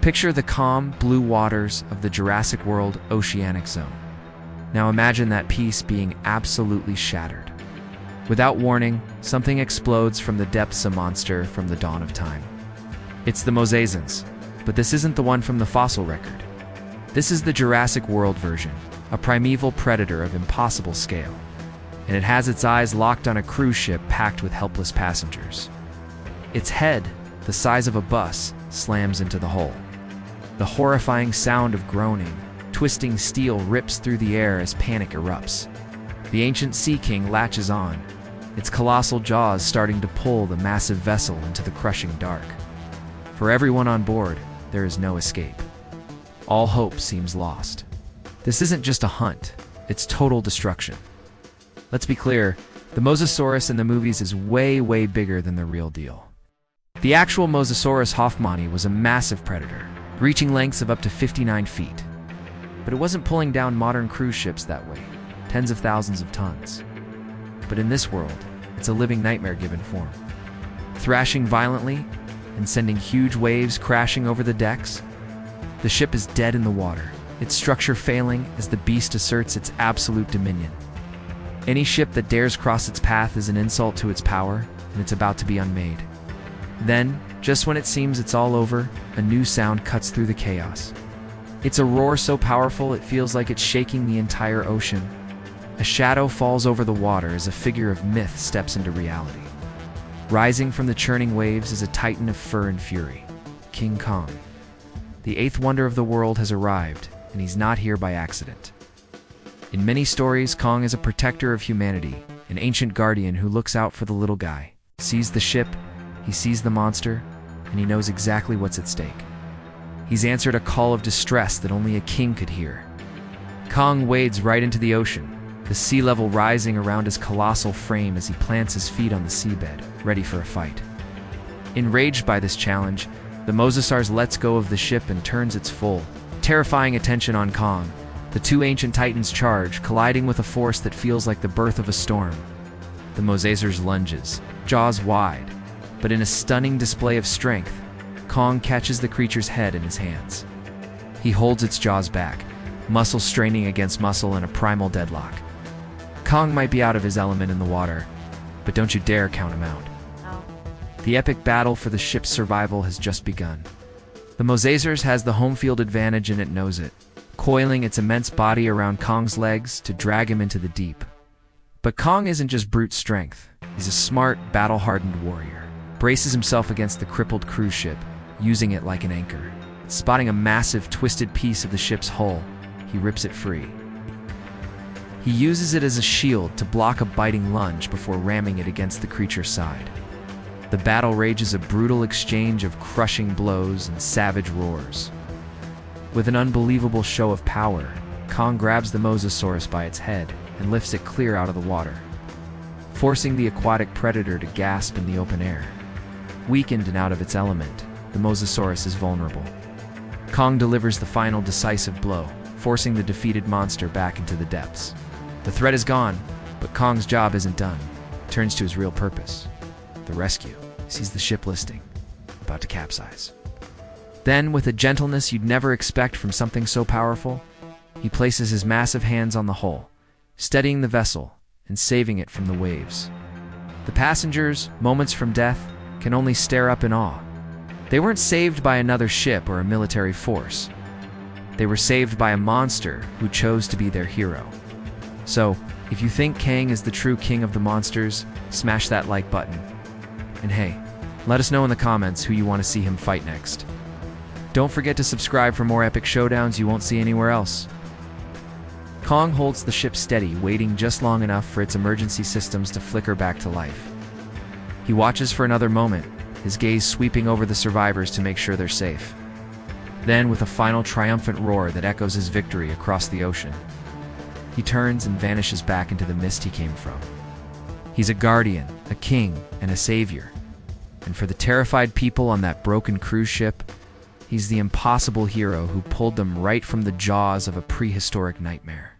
Picture the calm, blue waters of the Jurassic World oceanic zone. Now imagine that peace being absolutely shattered. Without warning, something explodes from the depths, a monster from the dawn of time. It's the Mosasaurus, but this isn't the one from the fossil record. This is the Jurassic World version, a primeval predator of impossible scale. And it has its eyes locked on a cruise ship packed with helpless passengers. Its head, the size of a bus, slams into the hull. The horrifying sound of groaning, twisting steel rips through the air as panic erupts. The ancient Sea King latches on, its colossal jaws starting to pull the massive vessel into the crushing dark. For everyone on board, there is no escape. All hope seems lost. This isn't just a hunt, it's total destruction. Let's be clear, the Mosasaurus in the movies is way bigger than the real deal. The actual Mosasaurus hoffmanni was a massive predator, reaching lengths of up to 59 feet. But it wasn't pulling down modern cruise ships that way, tens of thousands of tons. But in this world, it's a living nightmare given form. Thrashing violently and sending huge waves crashing over the decks, the ship is dead in the water, its structure failing as the beast asserts its absolute dominion. Any ship that dares cross its path is an insult to its power, and it's about to be unmade. Then, just when it seems it's all over, a new sound cuts through the chaos. It's a roar so powerful it feels like it's shaking the entire ocean. A shadow falls over the water as a figure of myth steps into reality. Rising from the churning waves is a titan of fur and fury, King Kong. The eighth wonder of the world has arrived, and he's not here by accident. In many stories, Kong is a protector of humanity, an ancient guardian who looks out for the little guy. He sees the ship, he sees the monster, and he knows exactly what's at stake. He's answered a call of distress that only a king could hear. Kong wades right into the ocean, the sea level rising around his colossal frame as he plants his feet on the seabed, ready for a fight. Enraged by this challenge, the Mosasaurus lets go of the ship and turns its full, terrifying attention on Kong. The two ancient titans charge, colliding with a force that feels like the birth of a storm. The Mosasaurus lunges, jaws wide, but in a stunning display of strength, Kong catches the creature's head in his hands. He holds its jaws back, muscle straining against muscle in a primal deadlock. Kong might be out of his element in the water, but don't you dare count him out. The epic battle for the ship's survival has just begun. The Mosasaurus has the home field advantage and it knows it, coiling its immense body around Kong's legs to drag him into the deep. But Kong isn't just brute strength. He's a smart, battle-hardened warrior. Braces himself against the crippled cruise ship, using it like an anchor. Spotting a massive, twisted piece of the ship's hull, he rips it free. He uses it as a shield to block a biting lunge before ramming it against the creature's side. The battle rages, a brutal exchange of crushing blows and savage roars. With an unbelievable show of power, Kong grabs the Mosasaurus by its head and lifts it clear out of the water, forcing the aquatic predator to gasp in the open air. Weakened and out of its element, the Mosasaurus is vulnerable. Kong delivers the final decisive blow, forcing the defeated monster back into the depths. The threat is gone, but Kong's job isn't done. He turns to his real purpose, the rescue. He sees the ship listing, about to capsize. Then, with a gentleness you'd never expect from something so powerful, he places his massive hands on the hull, steadying the vessel and saving it from the waves. The passengers, moments from death, can only stare up in awe. They weren't saved by another ship or a military force. They were saved by a monster who chose to be their hero. So, if you think Kang is the true king of the monsters, smash that like button. And hey, let us know in the comments who you want to see him fight next. Don't forget to subscribe for more epic showdowns you won't see anywhere else. Kong holds the ship steady, waiting just long enough for its emergency systems to flicker back to life. He watches for another moment, his gaze sweeping over the survivors to make sure they're safe. Then, with a final triumphant roar that echoes his victory across the ocean, he turns and vanishes back into the mist he came from. He's a guardian, a king, and a savior. And for the terrified people on that broken cruise ship, he's the impossible hero who pulled them right from the jaws of a prehistoric nightmare.